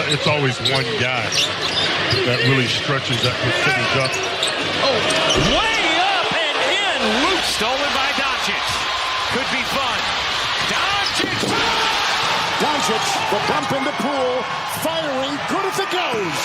it's always one guy that really stretches that percentage up. Oh, way up and in. Luke stolen by Doncic. Could be fun. Doncic. Doncic, the bump in the pool, firing, good if it goes.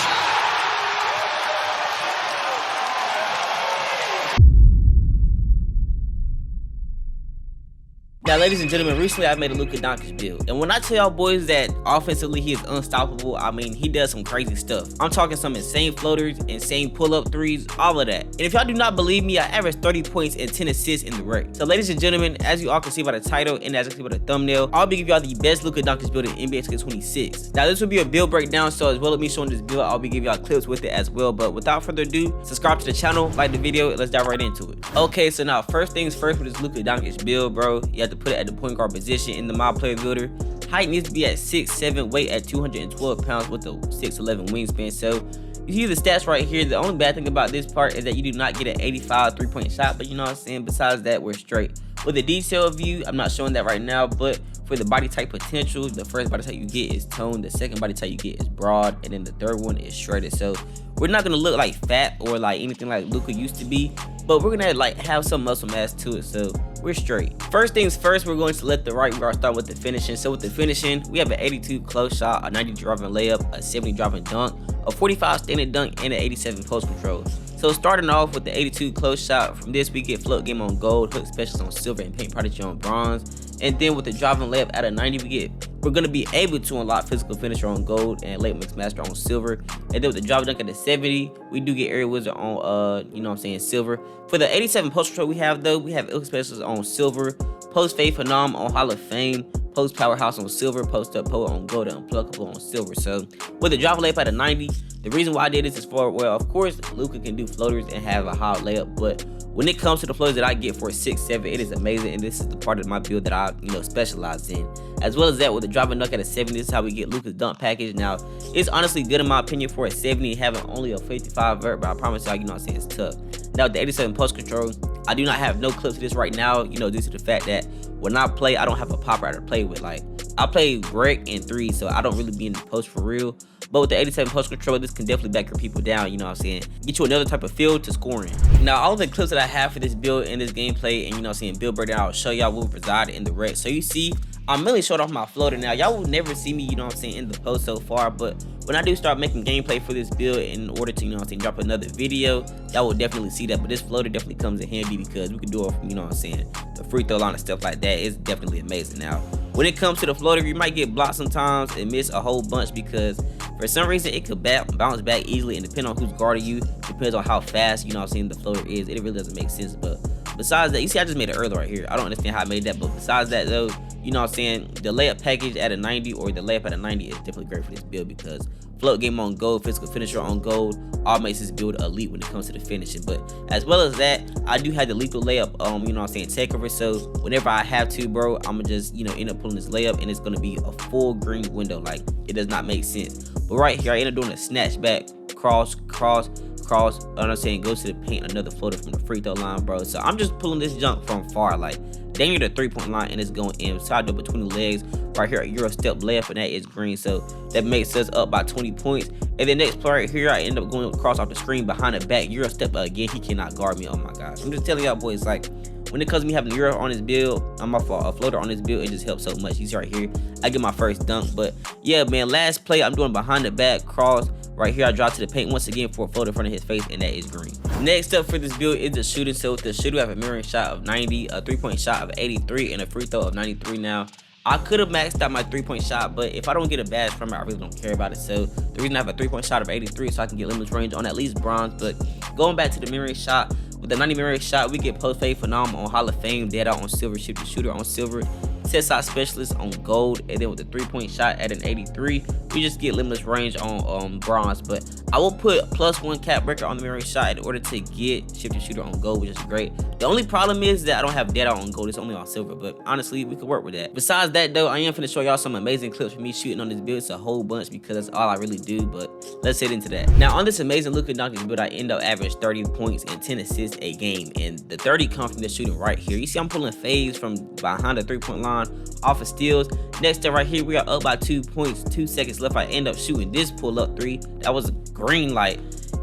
Now, ladies and gentlemen, recently I made a LUKA DONCIC build. And when I tell y'all boys that offensively he is unstoppable, I mean, he does some crazy stuff. I'm talking some insane floaters, insane pull-up threes, all of that. And if y'all do not believe me, I averaged 30 points and 10 assists in the rec. So, ladies and gentlemen, as you all can see by the title and as you can see by the thumbnail, I'll be giving y'all the best LUKA DONCIC build in NBA 2K26. Now, this will be a build breakdown, so as well as me showing this build, I'll be giving y'all clips with it as well. But without further ado, subscribe to the channel, like the video, and let's dive right into it. Okay, so now, first things first with this LUKA DONCIC build, bro, you have to put it at the point guard position in the mod player builder. Height needs to be at 6'7", weight at 212 pounds with a 6'11" wingspan. So you see the stats right here. The only bad thing about this part is that you do not get an 85 3-point shot, but you know what I'm saying, besides that, we're straight. With the detail view, I'm not showing that right now, but for the body type potential, the first body type you get is toned, the second body type you get is broad, and then the third one is shredded. So we're not gonna look like fat or like anything like Luka used to be, but we're gonna like have some muscle mass to it, so we're straight. First things first, we're going to let the right guard start with the finishing. So with the finishing, we have an 82 close shot, a 90 driving layup, a 70 driving dunk, a 45 standing dunk, and an 87 post control. So starting off with the 82 close shot, from this we get float game on gold, hook specials on silver, and paint prodigy on bronze. And then with the driving layup at a 90, we're gonna be able to unlock physical finisher on gold and layup mix master on silver. And then with the driving dunk at the 70, we do get area wizard on you know what I'm saying, silver. For the 87 post control we have hook specials on silver, post fade phenom on Hall of Fame, post powerhouse on silver, post up power on gold, and unpluckable on silver. So with the driving layup at a 90, the reason why I did this is for, well, of course Luka can do floaters and have a high layup, but when it comes to the floaters that I get for a 6'7", it is amazing, and this is the part of my build that I specialize in. As well as that, with the driving dunk at a 70, this is how we get Luka's dunk package. Now, it's honestly good in my opinion for a 70, having only a 55 vert, but I promise y'all, you know what I'm saying, it's tough. Now, with the 87 post control, I do not have no clips of this right now, due to the fact that when I play, I don't have a popper to play with. Like, I play rec and 3, so I don't really be in the post for real. But with the 87 post control, this can definitely back your people down, you know what I'm saying? Get you another type of feel to scoring. Now, all of the clips that I have for this build and this gameplay and, you know what I'm saying, build breakdown, I'll show y'all what reside in the rec. So you see, I'm mainly showing off my floater. Now, y'all will never see me, you know what I'm saying, in the post so far, but when I do start making gameplay for this build in order to, you know what I'm saying, drop another video, y'all will definitely see that. But this floater definitely comes in handy because we can do it from, you know what I'm saying, the free throw line and stuff like that. It's definitely amazing. Now, when it comes to the floater, you might get blocked sometimes and miss a whole bunch because for some reason it could bounce back easily, and depending on who's guarding you, depends on how fast, you know what I'm saying, the floater is. It really doesn't make sense. But besides that, you see I just made it earlier right here. I don't understand how I made that, but besides that though, you know what I'm saying, the layup package at a 90 or the layup at a 90 is definitely great for this build because float game on gold, physical finisher on gold, all makes this build elite when it comes to the finishing. But as well as that, I do have the lethal layup, you know what I'm saying, takeover. So whenever I have to, bro, I'm gonna just, end up pulling this layup, and it's gonna be a full green window. Like, it does not make sense. But right here, I end up doing a snatch back, cross, you know what I'm saying, go to the paint, another floater from the free throw line, bro. So I'm just pulling this jump from far, like dang near the 3-point line, and it's going in. So I do between the legs right here, a Euro step left, and that is green. So that makes us up by 20 points. And then next play right here, I end up going across off the screen behind the back, Euro step again. He cannot guard me. Oh my gosh, I'm just telling y'all boys, like, when it comes to me having a Euro on this build, a floater on this build, it just helps so much. You see right here, I get my first dunk. But yeah, man, last play I'm doing behind the back cross. Right here, I drop to the paint once again for a floater in front of his face, and that is green. Next up for this build is the shooting. So with the shooter, we have a mirroring shot of 90, a 3-point shot of 83, and a free throw of 93. Now, I could have maxed out my 3-point shot, but if I don't get a badge from it, I really don't care about it. So the reason I have a 3-point shot of 83 so I can get limitless range on at least bronze. But going back to the mirroring shot, with the 90 mirroring shot, we get post fade phenom on Hall of Fame, dead out on silver, shifted shooter on silver, set side specialist on gold, and then with the 3-point shot at an 83, we just get limitless range on bronze. But I will put +1 cap breaker on the mirroring shot in order to get shifted shooter on gold, which is great. The only problem is that I don't have dead out on gold, it's only on silver, but honestly, we could work with that. Besides that though, I am finna show y'all some amazing clips for me shooting on this build. It's a whole bunch because that's all I really do, but let's head into that. Now, on this amazing LUKA DONCIC build, I end up averaging 30 points and 10 assists a game, and the 30 come from the shooting right here. You see I'm pulling fades from behind the 3-point line, off of steals. Next up right here, we are up by 2 points, 2 seconds left. I end up shooting this pull-up 3. That was a green light.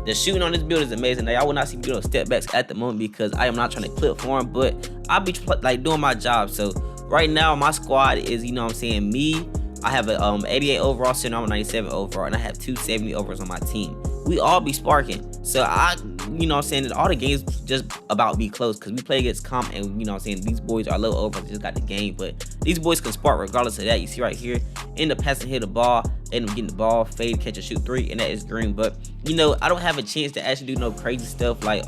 The shooting on this build is amazing. Now, y'all will not see me doing step backs at the moment because I am not trying to clip for him, but I'll be like doing my job. So right now, my squad is, you know what I'm saying, me. I have a 88 overall center, I'm a 97 overall, and I have 270 overalls on my team. We all be sparking. So you know what I'm saying, all the games just about be close because we play against comp, and you know what I'm saying, these boys are a little over, just got the game, but these boys can spark regardless of that. You see right here, end up passing, hit the ball, end up getting the ball, fade, catch and shoot 3, and that is green. But you know, I don't have a chance to actually do no crazy stuff like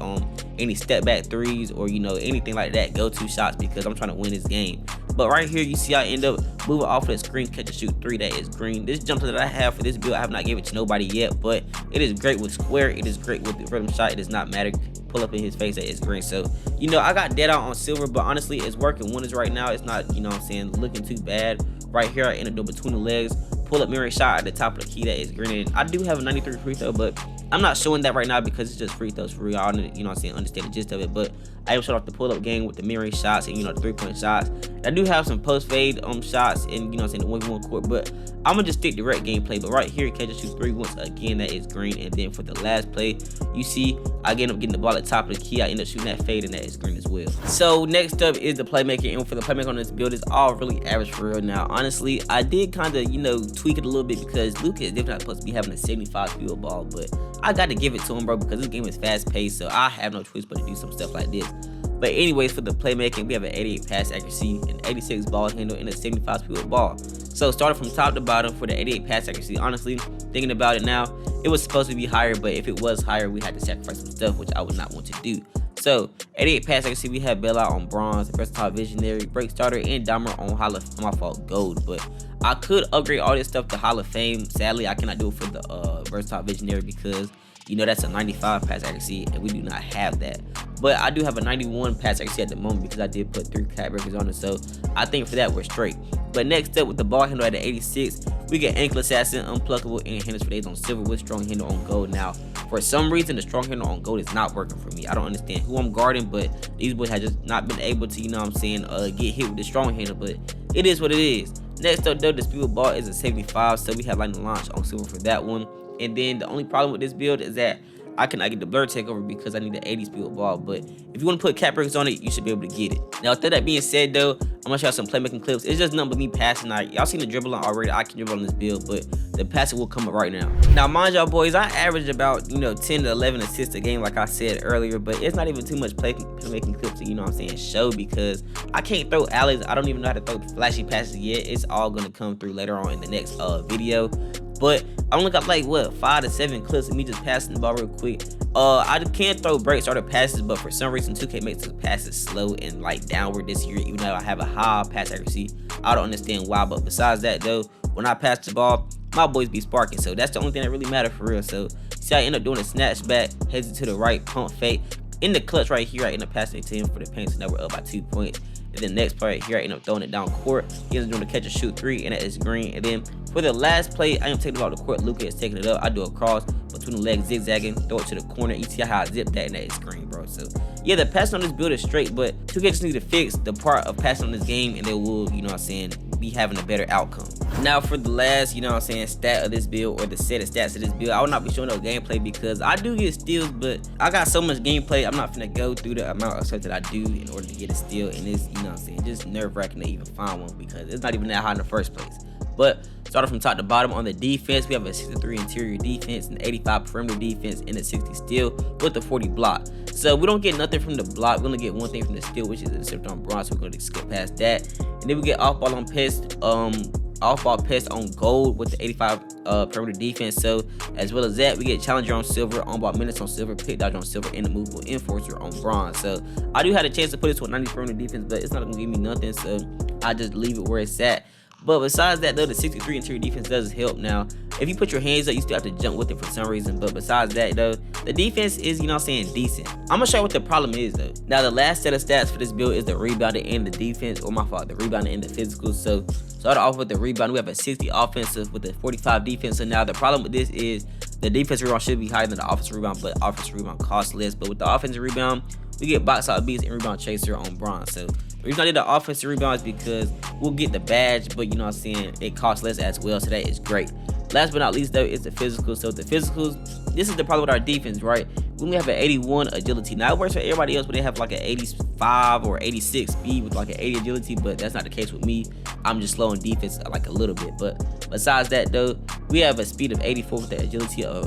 any step back 3s or you know anything like that, go-to shots, because I'm trying to win this game. But right here, you see I end up moving off of the screen, catch and shoot 3, that is green. This jump that I have for this build, I have not given it to nobody yet, but it is great with square, it is great with the rhythm shot, it does not matter. Pull up in his face, that is green. So you know, I got dead out on silver, but honestly it's working wonders right now. It's not, you know what I'm saying, looking too bad. Right here, I end up doing between the legs, pull up mirror shot at the top of the key, that is green. And I do have a 93 free throw, but I'm not showing that right now because it's just free throws for real. I don't, you know what I'm saying, understand the gist of it. But I am showing off the pull up game with the mirroring shots and you know the 3-point shots. I do have some post fade shots and you know what I'm saying, the 1v1 court, but I'm gonna just stick direct gameplay. But right here, catch and shoot 3 once again, that is green. And then for the last play, you see I end up getting the ball at the top of the key, I end up shooting that fade, and that is green as well. So next up is the playmaking, and for the playmaking on this build, it's all really average for real. Now honestly, I did kind of, you know, tweak it a little bit because LUKA is definitely not supposed to be having a 75 field ball, but I got to give it to him, bro, because this game is fast paced, so I have no choice but to do some stuff like this. But anyways, for the playmaking, we have an 88 pass accuracy, an 86 ball handle, and a 75 field ball. So starting from top to bottom for the 88 pass accuracy, honestly, thinking about it now, it was supposed to be higher, but if it was higher, we had to sacrifice some stuff, which I would not want to do. So 88 pass accuracy, we have bailout on bronze, versatile visionary, break starter, and dimer on gold. But I could upgrade all this stuff to Hall of Fame. Sadly, I cannot do it for the versatile visionary because you know that's a 95 pass accuracy and we do not have that. But I do have a 91 pass accuracy at the moment because I did put 3 cat breakers on it, so I think for that we're straight. But next up with the ball handle at the 86, we get ankle assassin, unpluckable, and handles for days on silver with strong handle on gold. Now for some reason the strong handle on gold is not working for me. I don't understand who I'm guarding, but these boys have just not been able to, you know what I'm saying, get hit with the strong handle, but it is what it is. Next up though, the speed ball is a 75, so we have lightning launch on silver for that one. And then the only problem with this build is that I cannot get the blur takeover because I need the 80 speed ball. But if you want to put cat breaks on it, you should be able to get it. Now, with that being said, though, I'm gonna show you some playmaking clips. It's just nothing but me passing. Y'all seen the dribbling already. I can dribble on this build, but the passing will come up right now. Now, mind y'all, boys, I average about 10 to 11 assists a game, like I said earlier. But it's not even too much playmaking clips to, you know what I'm saying, show because I can't throw alleys. I don't even know how to throw flashy passes yet. It's all gonna come through later on in the next video. But I only got like 5 to 7 clips of me just passing the ball real quick. I can't throw break starter passes, but for some reason 2K makes the passes slow and like downward this year, even though I have a high pass accuracy. I don't understand why, but besides that though, when I pass the ball, my boys be sparking, so that's the only thing that really matters for real. So see, I end up doing a snatch back, heads to the right, pump fake. In the clutch right here, I end up passing it to him for the paint, so now we're up by 2 points. And then next play right here, I end up throwing it down court. He ends up doing a catch and shoot 3, and that is green. And then for the last play, I am taking it out the court. LUKA is taking it up. I do a cross between the legs, zigzagging, throw it to the corner. You see how I zip that, and that is green, bro. So yeah, the passing on this build is straight, but 2K just need to fix the part of passing on this game, and they will, you know what I'm saying, be having a better outcome. Now for the last, you know what I'm saying, stat of this build, or the set of stats of this build, I will not be showing no gameplay because I do get steals, but I got so much gameplay, I'm not finna go through the amount of stuff that I do in order to get a steal, and it's, you know what I'm saying, just nerve-wracking to even find one because it's not even that high in the first place. But starting from top to bottom on the defense, we have a 63 interior defense, an 85 perimeter defense, and a 60 steal with a 40 block. So we don't get nothing from the block. We're gonna get one thing from the steal, which is the intercept on bronze. So we're gonna skip past that, and then we get off ball on pest, off ball pest on gold with the 85 perimeter defense. So as well as that, we get challenger on silver, on ball minutes on silver, pick dodge on silver, and the movable enforcer on bronze. So I do have a chance to put it to a 90 perimeter defense, but it's not gonna give me nothing. So I just leave it where it's at. But besides that though, the 63 interior defense does help. Now, if you put your hands up, you still have to jump with it for some reason. But besides that though, the defense is, you know what I'm saying, decent. I'm gonna show you what the problem is though. Now, the last set of stats for this build is the rebounding and the defense, or my fault, the rebounding and the physical. So start off with the rebound. We have a 60 offensive with a 45 defense. So now the problem with this is The defensive rebound should be higher than the offensive rebound, but offensive rebound costs less. But with the offensive rebound, we get box out beats and rebound chaser on bronze. So the reason I did the offensive rebound is because we'll get the badge, but you know what I'm saying, it costs less as well, so that is great. Last but not least though is the physicals. So the physicals, this is the problem with our defense, right? We only have an 81 agility. Now it works for everybody else, but they have like an 85 or 86 speed with like an 80 agility, but that's not the case with me. I'm just slow in defense like a little bit. But besides that though, we have a speed of 84 with the agility of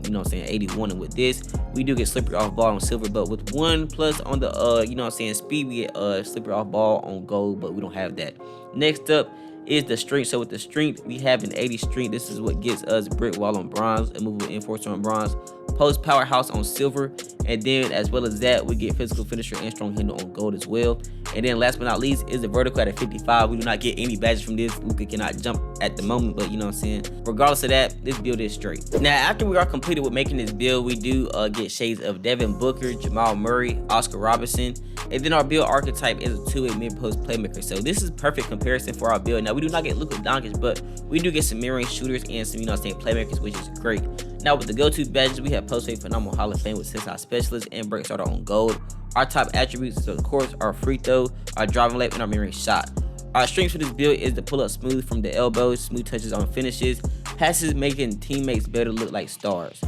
you know what I'm saying, 81. And with this, we do get slippery off ball on silver, but with 1 plus on the you know what I'm saying, speed, we get slippery off ball on gold, but we don't have that. Next up is the strength. So with the strength, we have an 80 strength. This is what gets us brick wall on bronze, a movable enforcer on bronze, post powerhouse on silver, and then as well as that, we get physical finisher and strong handle on gold as well. And then last but not least is the vertical at a 55. We do not get any badges from this. Luka cannot jump at the moment, but you know what I'm saying, regardless of that, this build is straight. Now after we are completed with making this build, we do get shades of Devin Booker, Jamal Murray, Oscar Robertson, and then our build archetype is a 2-way mid-post playmaker. So this is perfect comparison for our build. Now we do not get LUKA DONCIC, but we do get some mirroring shooters and some, you know what I'm saying, playmakers, which is great. Now with the go-to badges, we have post-fade phenomenal Hall of Fame with 6-out specialist and break starter on gold. Our top attributes, of course, our free throw, our driving lane, and our mirroring shot. Our strengths for this build is the pull up smooth from the elbows, smooth touches on finishes, passes making teammates better look like stars.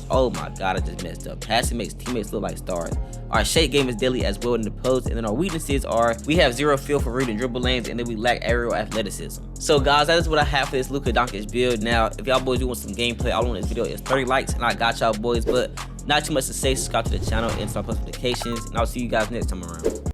Oh my god, I just messed up. Passing makes teammates look like stars. Our shake game is deadly as well in the post, and then our weaknesses are we have zero feel for reading dribble lanes, and then we lack aerial athleticism. So guys, that is what I have for this LUKA DONCIC build. Now, if y'all boys do want some gameplay, all I want this video is 30 likes, and I got y'all boys, but not too much to say. Subscribe to the channel and start post notifications, and I'll see you guys next time around.